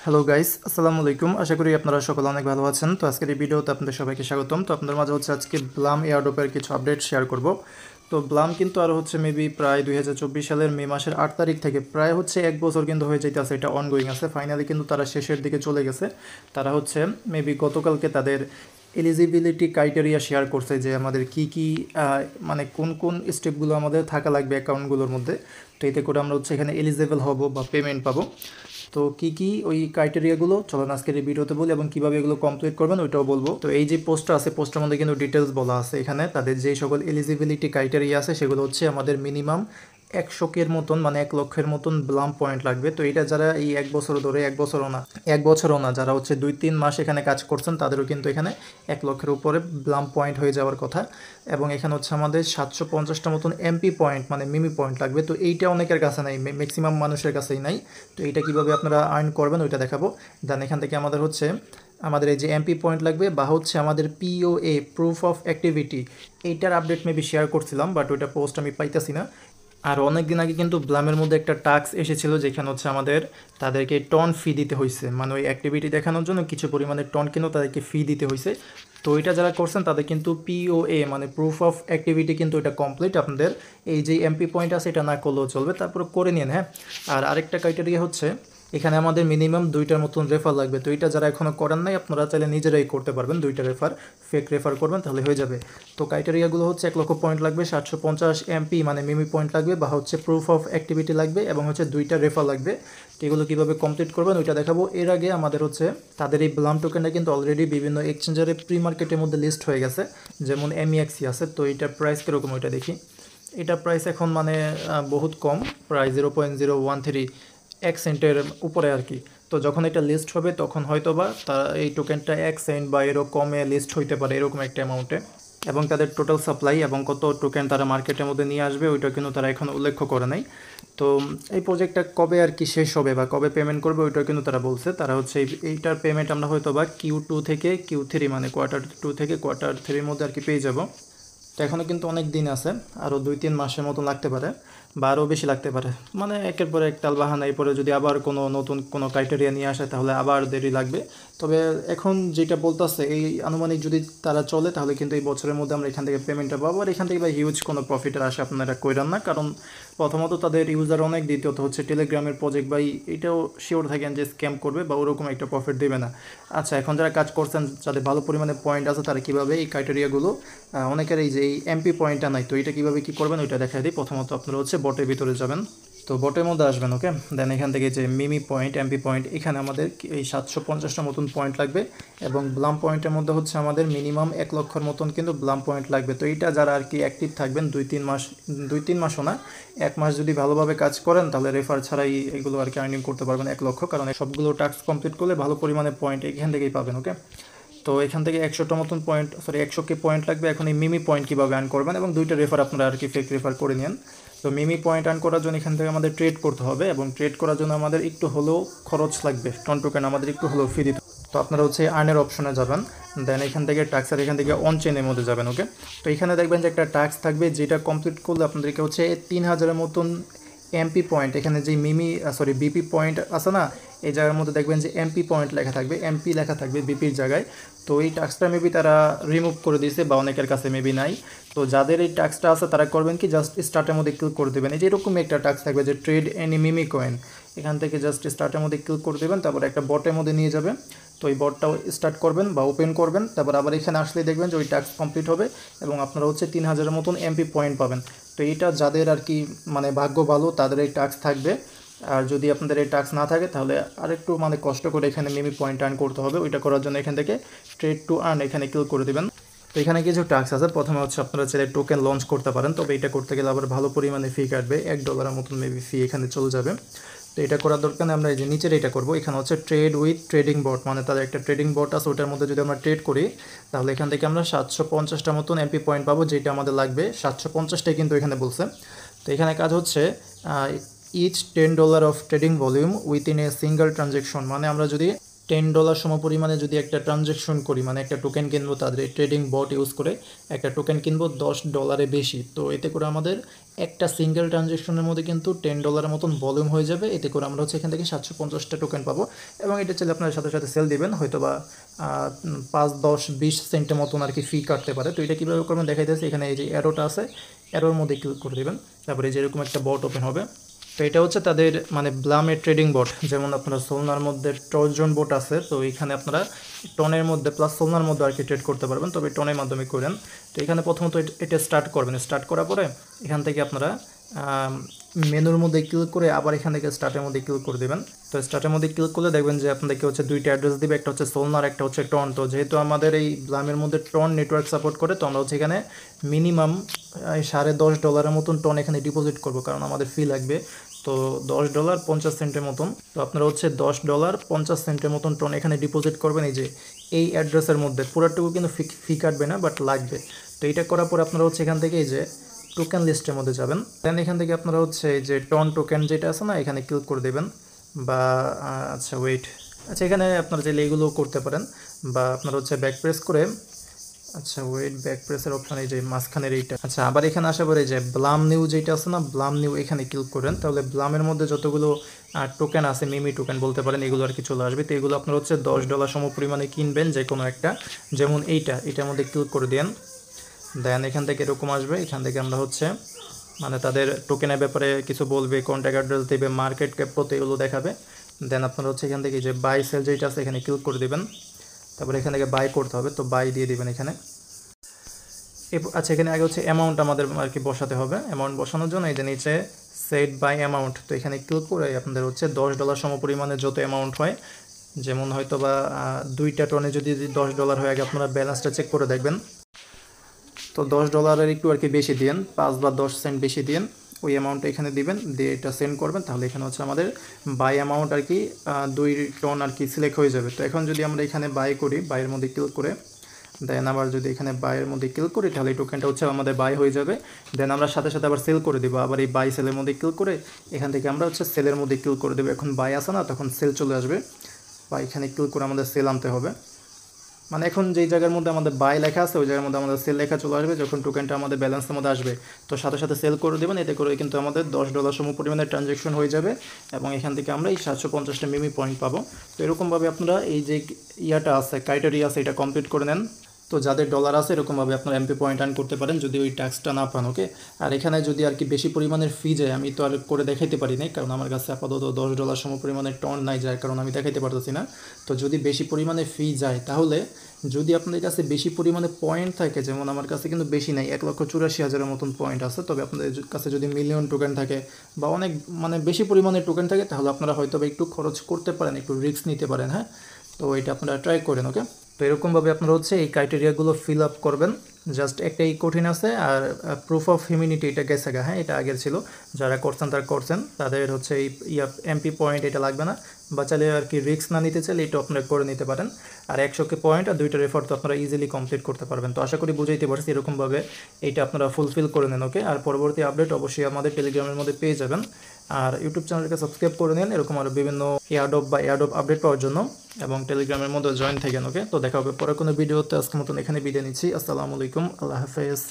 Hello guys, আসসালামু আলাইকুম। আশা করি আপনারা সকলে অনেক ভালো আছেন। তো আজকের এই ভিডিওতে আপনাদের সবাইকে স্বাগতম। তো আপনাদের মাঝে আজকে ব্লাম এয়ারড্রপের কিছু আপডেট শেয়ার করব। তো ব্লাম কিন্তু আরও মেবি প্রায় 2024 সালের মে মাসের 8 তারিখ থেকে প্রায় 1 বছর কিন্তু হয়ে যাইতেছে, এটা অনগোয়িং আছে। ফাইনালি কিন্তু তারা শেষের দিকে চলে গেছে। তারা মেবি গতকালকে তাদের এলিজিবিলিটি ক্রাইটেরিয়া শেয়ার করছে যে আমাদের কি মানে কোন কোন স্টেপগুলো আমাদের থাকা লাগবে অ্যাকাউন্টগুলোর মধ্যে। তো এতে করে আমরা এখানে এলিজিবল হব বা পেমেন্ট পাবো। তো কি ওই ক্রাইটেরিয়াগুলো চলুন আজকের এই ভিডিওতে বলি, এবং কীভাবে এগুলো কমপ্লিট করবেন ওইটাও বলবো। তো এই যে পোস্টটা আছে, পোস্টের মধ্যে কিন্তু ডিটেলস বলা আছে। এখানে তাদের যে সকল এলিজিবিলিটি ক্রাইটেরিয়া আছে সেগুলো আমাদের মিনিমাম 100 মতন, মানে 1 লক্ষের মতন ব্লাম পয়েন্ট লাগবে। তো এটা যারা এই 1 বছর ধরে, 1 বছরও না, যারা 2-3 মাস এখানে কাজ করছেন তাদেরও কিন্তু এখানে 1 লক্ষের উপরে ব্লাম পয়েন্ট হয়ে যাওয়ার কথা। এবং এখানে আমাদের 750টা মতন এমপি পয়েন্ট, মানে মিমি পয়েন্ট লাগবে। তো এইটা অনেকের কাছে নাই, ম্যাক্সিমাম মানুষের কাছেই নাই। তো এইটা কীভাবে আপনারা আর্ন করবেন ওইটা দেখাবো। দেন এখান থেকে আমাদের এই যে এমপি পয়েন্ট লাগবে, বা আমাদের পিওএ, প্রুফ অফ অ্যাক্টিভিটি, এইটার আপডেট মেবি শেয়ার করছিলাম, বাট ওইটা পোস্ট আমি পাইতেছি না। আর অনেক দিন আগে কিন্তু ব্লামের মধ্যে একটা টাস্ক এসেছিলো, যেখানে তাদেরকে টন ফি দিতে হয়েছে, মানে ওই অ্যাক্টিভিটি দেখানোর জন্য কিছু পরিমাণে টন কিন্তু তাদেরকে ফি দিতে হয়েছে। তো এটা যারা করছেন তাদের কিন্তু পিওএ, মানে প্রুফ অফ অ্যাক্টিভিটি কিন্তু এটা কমপ্লিট। আপনাদের এই যে এমপি পয়েন্ট আছে এটা না করলেও চলবে, তারপরে করে নিন। হ্যাঁ, আর আরেকটা ক্রাইটেরিয়া এখানে আমাদের মিনিমাম 2টার মতন রেফার লাগবে। তো এটা যারা এখনও করেন নাই, আপনারা চাইলে নিজেরাই করতে পারবেন। 2টা রেফার, ফেক রেফার করবেন তাহলে হয়ে যাবে। তো ক্রাইটেরিয়াগুলো 1 লক্ষ পয়েন্ট লাগবে, 750 এমপি মানে মিমি পয়েন্ট লাগবে, বা প্রুফ অফ অ্যাক্টিভিটি লাগবে, এবং 2টা রেফার লাগবে। তো এগুলো কীভাবে কমপ্লিট করবেন ওইটা দেখাবো। এর আগে আমাদের তাদের এই ব্লাম টোকেনটা কিন্তু অলরেডি বিভিন্ন এক্সচেঞ্জারে প্রি মার্কেটের মধ্যে লিস্ট হয়ে গেছে, যেমন এমইএক্সি আছে। তো এটার প্রাইস কীরকম ওইটা দেখি। এটার প্রাইস এখন মানে বহুত কম, প্রায় 0.013 1 সেন্টের উপরে আর কি। তো যখন এটা লিস্ট হবে তখন হয়তো বা তারা এই টোকেনটা 1 সেন্ট বা এরকমে লিস্ট হইতে পারে, এরকম একটা অ্যামাউন্টে। এবং তাদের টোটাল সাপ্লাই এবং কত টোকেন তারা মার্কেটের মধ্যে নিয়ে আসবে ওইটা কিন্তু তারা এখন উল্লেখ করে নাই। তো এই প্রজেক্টটা কবে আর কি শেষ হবে বা কবে পেমেন্ট করবে ওইটাও কিন্তু তারা বলছে। তারা এইটার পেমেন্ট আমরা হয়তো বা Q2 থেকে Q3, মানে Q2 থেকে Q3 মধ্যে আর কি পেয়ে যাব। তো এখনও কিন্তু অনেক দিন আছে, আরও 2-3 মাসের মতো লাগতে পারে, বা আরও বেশি লাগতে পারে। মানে একের পরে এক তালবাহানা, এরপরে যদি আবার কোনো নতুন কোনো ক্রাইটেরিয়া নিয়ে আসে তাহলে আবার দেরি লাগবে। তবে এখন যেটা বলতেছে, এই আনুমানিক যদি তারা চলে তাহলে কিন্তু এই বছরের মধ্যে আমরা এখান থেকে পেমেন্টটা পাবো। আর এখান থেকে বা হিউজ কোনো প্রফিটের আশা আপনারা কইরান না, কারণ প্রথমত তাদের ইউজার অনেক, দ্বিতীয়ত টেলিগ্রামের প্রজেক্ট, বা এটাও শিওর থাকেন যে স্ক্যাম করবে বা ওরকম একটা প্রফিট দেবে না। আচ্ছা, এখন যারা কাজ করছেন, যাদের ভালো পরিমাণে পয়েন্ট আছে, তারা কীভাবে এই ক্রাইটেরিয়াগুলো, অনেকের এই যে এই এমপি পয়েন্টটা নাই, তো এটা কীভাবে কী করবেন ওইটা দেখা দিই। প্রথমত আপনারা বটের ভিতরে যাবেন। তো বটের মধ্যে আসবেন, ওকে। দেন এখান থেকে যে মিমি পয়েন্ট, এমপি পয়েন্ট, এখানে আমাদের এই 750টা মতন পয়েন্ট লাগবে। এবং ব্লাম পয়েন্টের মধ্যে আমাদের মিনিমাম 1 লক্ষর মতন কিন্তু ব্লাম পয়েন্ট লাগবে। তো এইটা যারা আর কি অ্যাক্টিভ থাকবেন 2-3 মাসও না, 1 মাস যদি ভালোভাবে কাজ করেন তাহলে রেফার ছাড়াই এগুলো আর কি আর্নিং করতে পারবেন 1 লক্ষ, কারণ সবগুলো টাস্ক কমপ্লিট করলে ভালো পরিমাণে পয়েন্ট এখান থেকেই পাবেন, ওকে। তো এখান থেকে 100টা মতন পয়েন্ট, 100K পয়েন্ট লাগবে। এখন এই মিমি পয়েন্ট কীভাবে আর্ন করবেন, এবং 2টা রেফার আপনারা আর কি ফেক রেফার করে নিন। তো মিমি পয়েন্ট আর্ন করার জন্য এখান থেকে আমাদের ট্রেড করতে হবে, এবং ট্রেড করার জন্য আমাদের একটু হলেও খরচ লাগবে, টন টোকেন আমাদের একটু হলেও ফি দিতে। তো আপনারা আর্নের অপশনে যাবেন, দেন এখান থেকে টাস্ক, আর এখান থেকে অন চেনের মধ্যে যাবেন, ওকে। তো এখানে দেখবেন যে একটা টাস্ক থাকবে, যেটা কমপ্লিট করলে আপনাদেরকে 3000-এর মতন এমপি পয়েন্ট, এখানে যে বিপি পয়েন্ট আছে না, এই জায়গার মধ্যে দেখবেন যে এমপি পয়েন্ট লেখা থাকবে, এমপি লেখা থাকবে বিপির জায়গায়। তো এই টাস্কটা মেবি তারা রিমুভ করে দিয়েছে, বা অনেকের কাছে মেবি নাই। তো যাদের এই টাস্কটা আছে তারা করবেন কি, জাস্ট স্টার্টের মধ্যে ক্লিক করে দেবেন। এই যে এরকমই একটা টাস্ক থাকবে যে ট্রেড এনি মিমি কয়েন, এখান থেকে জাস্ট স্টার্টের মধ্যে ক্লিক করে দেবেন, তারপর একটা বটের মধ্যে নিয়ে যাবে। তো এই বটটাও স্টার্ট করবেন বা ওপেন করবেন, তারপর আবার এখানে আসলে দেখবেন যে ওই টাস্ক কমপ্লিট হবে, এবং আপনারা 3000-এর মতন এমপি পয়েন্ট পাবেন। তো এইটা যাদের আর কি মানে ভাগ্য ভালো তাদের এই টাস্ক থাকবে। আর যদি আপনাদের এই টাস্ক না থাকে তাহলে আরেকটু মানে কষ্ট করে এখানে মিমি পয়েন্ট আর্ন করতে হবে। ওইটা করার জন্য এখান থেকে ট্রেড টু আর্ন এখানে ক্লিক করে দেবেন। তো এখানে কিছু টাস্ক আছে। প্রথমে আপনারা চাইলে টোকেন লঞ্চ করতে পারেন, তবে এটা করতে গেলে আবার ভালো পরিমাণে ফি কাটবে, $1 মতন মেবি ফি এখানে চলে যাবে। তো এটা করার দরকার নেই, আমরা এই যে নিচের এটা করবো। এখানে ট্রেড উইথ ট্রেডিং বট, মানে তাদের একটা ট্রেডিং বট আছে, ওটার মধ্যে যদি আমরা ট্রেড করি তাহলে এখান থেকে আমরা 750টা মতন এমপি পয়েন্ট পাবো, যেটা আমাদের লাগবে 750টাই কিন্তু এখানে বলছে। তো এখানে কাজ each $10 of trading volume within a single transaction, মানে আমরা যদি $10 সমপরিমাণে যদি একটা ট্রানজ্যাকশন করি, মানে একটা টোকেন কিনবো তাদের ট্রেডিং বট ইউজ করে একটা টোকেন কিনবো $10 বেশি, তো এতে করে আমাদের একটা সিঙ্গেল ট্রানজ্যাকশনের মধ্যে কিন্তু $10 মতন ভলিউম হয়ে যাবে। এতে করে আমরা হচ্ছে এখান থেকে 750টা টোকেন পাবো এবং এটা চাইলে আপনার সাথে সাথে সেল দিবেন, হয়তো বা 5, 10, 20 সেন্টের মতন আর কি ফি কাটতে পারে। তো এটা কীভাবে করবেন দেখাই দিয়েছে, এখানে এই যে অ্যারোটা আছে, অ্যারোর মধ্যে ক্লিক করে দেবেন, তারপরে যেরকম একটা বট ওপেন হবে। তো এটা হচ্ছে তাদের মানে ব্লামের ট্রেডিং বট, যেমন আপনারা সোলনার মধ্যে টর্জন বট আছে, তো এখানে আপনারা টনের মধ্যে প্লাস সোলনার মধ্যে আর কি ট্রেড করতে পারবেন, তবে টনের মাধ্যমে করেন। তো এখানে প্রথমত এটা স্টার্ট করবেন, স্টার্ট করার পরে এখান থেকে আপনারা মেনুর মধ্যে ক্লিক করে আবার এখান থেকে স্টার্টের মধ্যে ক্লিক করে দেবেন। তো স্টার্টের মধ্যে ক্লিক করলে দেখবেন যে আপনাদেরকে হচ্ছে দুইটা অ্যাড্রেস দিবে, একটা হচ্ছে সোলনার, একটা হচ্ছে টন। তো যেহেতু আমাদের এই ব্লামের মধ্যে টন নেটওয়ার্ক সাপোর্ট করে, তো আমরা হচ্ছে এখানে মিনিমাম $10.5 মতন টন এখানে ডিপোজিট করবো, কারণ আমাদের ফি লাগবে। তো $10.50 মতন, তো আপনারা হচ্ছে $10.50 মতন টন এখানে ডিপোজিট করবেন এই যে এই অ্যাড্রেসের মধ্যে। পুরোটুকু কিন্তু ফি কাটবে না, বাট লাগবে। তো এইটা করার পর আপনারা হচ্ছে এখান থেকে এই যে টোকেন লিস্টের মধ্যে যাবেন, দেন এখান থেকে আপনারা হচ্ছে এই যে টন টোকেন যেটা আছে না, এখানে ক্লিক করে দেবেন। বা আচ্ছা ওয়েট, আচ্ছা এখানে আপনারা চাইলে এইগুলো করতে পারেন, বা আপনারা হচ্ছে ব্যাক প্রেস করে, আচ্ছা ওয়েট, ব্যাক প্রেসের অপশন এই যে মাঝখানের এইটা। আচ্ছা আবার এখানে আসা পরে যে ব্লাম নিউ যেটা আছে না, ব্লাম নিউ এখানে ক্লিক করেন, তাহলে ব্লামের মধ্যে যতগুলো টোকেন আছে, মিমি টোকেন বলতে পারেন, এগুলো আর কি চলে আসবে। তো এগুলো আপনারা হচ্ছে $10 সম পরিমাণে কিনবেন যে কোনো একটা, যেমন এটার মধ্যে ক্লিক করে দেন, দেন এখান থেকে এরকম আসবে। এখান থেকে আমরা হচ্ছে মানে তাদের টোকেনের ব্যাপারে কিছু বলবে, কন্ট্যাক্ট অ্যাড্রেস দেবে, মার্কেট ক্যাপ কত, এগুলো দেখাবে। দেন আপনারা হচ্ছে এখান থেকে যে বাই সেল যেটা আছে এখানে ক্লিক করে দেবেন, তারপরে এখান থেকে বাই করতে হবে, তো বাই দিয়ে দেবেন এখানে। আচ্ছা এখানে আগে হচ্ছে অ্যামাউন্ট আমাদের আর কি বসাতে হবে। অ্যামাউন্ট বসানোর জন্য এই যে নিচে সেট বাই অ্যামাউন্ট, তো এখানে ক্লিক করে আপনাদের হচ্ছে $10 সম পরিমাণে যত অ্যামাউন্ট হয়, যেমন হয়তো বা 2টা টনে যদি $10 হয়, আগে আপনারা ব্যালেন্সটা চেক করে দেখবেন। তো $10 একটু আর কি বেশি দিন, 5 বা 10 সেন্ট বেশি দিন, ওই অ্যামাউন্টটা এখানে দিবেন, দিয়ে এটা সেন্ড করবেন। তাহলে এখানে হচ্ছে আমাদের বাই অ্যামাউন্ট আর কি 2 টন আর কি সিলেক্ট হয়ে যাবে। তো এখন যদি আমরা এখানে বাই করি, বাইয়ের মধ্যে ক্লিক করে, দেন আবার যদি এখানে বাইয়ের মধ্যে ক্লিক করি, তাহলে এই টোকেনটা হচ্ছে আমাদের বাই হয়ে যাবে। দেন আমরা সাথে সাথে আবার সেল করে দেবো, আবার এই বাই সেলের মধ্যে ক্লিক করে এখান থেকে আমরা হচ্ছে সেলের মধ্যে ক্লিক করে দেবো। এখন বাই আসে না, তখন সেল চলে আসবে, বা এখানে ক্লিক করে আমাদের সেল আনতে হবে। মানে এখন যেই জায়গার মধ্যে আমাদের বাই লেখা আছে ওই জায়গার মধ্যে আমাদের সেল লেখা চলে আসবে। যখন টোকেনটা আমাদের ব্যালেন্সের মধ্যে আসবে, তো সাথে সাথে সেল করে দেবেন। এতে করে কিন্তু আমাদের $10 সম পরিমাণে ট্রানজ্যাকশন হয়ে যাবে এবং এখান থেকে আমরা এই 750টা মিমি পয়েন্ট পাবো। তো এরকমভাবে আপনারা এই যে ইয়াটা আছে, ক্রাইটেরিয়া আছে, এটা কমপ্লিট করে নেন। তো যাদের ডলার আছে এরকমভাবে আপনারা এমপি পয়েন্ট আর্ন করতে পারেন, যদি ওই ট্যাক্সটা না পান। ওকে, আর এখানে যদি আর কি বেশি পরিমাণের ফি যায়, আমি তো আর করে দেখাইতে পারি না, কারণ আমার কাছে আপাতত $10 সম পরিমাণের টন নাই, যার কারণ আমি দেখাইতে পারতেছি না। তো যদি বেশি পরিমাণে ফি যায়, তাহলে যদি আপনাদের কাছে বেশি পরিমাণে পয়েন্ট থাকে, যেমন আমার কাছে কিন্তু বেশি নাই, 1,84,000-এর মতন পয়েন্ট আছে, তবে আপনাদের কাছে যদি মিলিয়ন টোকেন থাকে বা অনেক মানে বেশি পরিমাণে টোকেন থাকে, তাহলে আপনারা হয়তো একটু খরচ করতে পারেন, একটু রিস্ক নিতে পারেন। হ্যাঁ, তো এটা আপনারা ট্রাই করেন। ওকে, তো এরকমভাবে আপনারা হচ্ছে এই ক্রাইটেরিয়াগুলো ফিল আপ করবেন। জাস্ট একটাই কঠিন আছে, আর প্রুফ অফ হিউম্যানিটি এটা গেছে গা। হ্যাঁ, এটা আগের ছিল, যারা করছেন তারা করছেন, তাদের হচ্ছে এই এমপি পয়েন্ট এটা লাগবে না, বা চাইলে আর কি রিস্ক না নিতে চাইলে এটা আপনারা করে নিতে পারেন। আর 100 পয়েন্ট আর 2টা রেফার তো আপনারা ইজিলি কমপ্লিট করতে পারবেন। তো আশা করি বুঝাইতে পারছি, এরকমভাবে এইটা আপনারা ফুলফিল করে নেন। ওকে, আর পরবর্তী আপডেট অবশ্যই আমাদের টেলিগ্রামের মধ্যে পেয়ে যাবেন, আর ইউটিউব চ্যানেলকে সাবস্ক্রাইব করে নিন এরকম আরও বিভিন্ন এয়ারড্রপ আপডেট পাওয়ার জন্য, এবং টেলিগ্রামের মধ্যে জয়েন থাকেন। ওকে, তো দেখা হবে পরে কোনো ভিডিওতে। আজকের মতন এখানে বিদায় নিচ্ছি। আসসালামু আলাইকুম, আল্লাহ হাফেজ।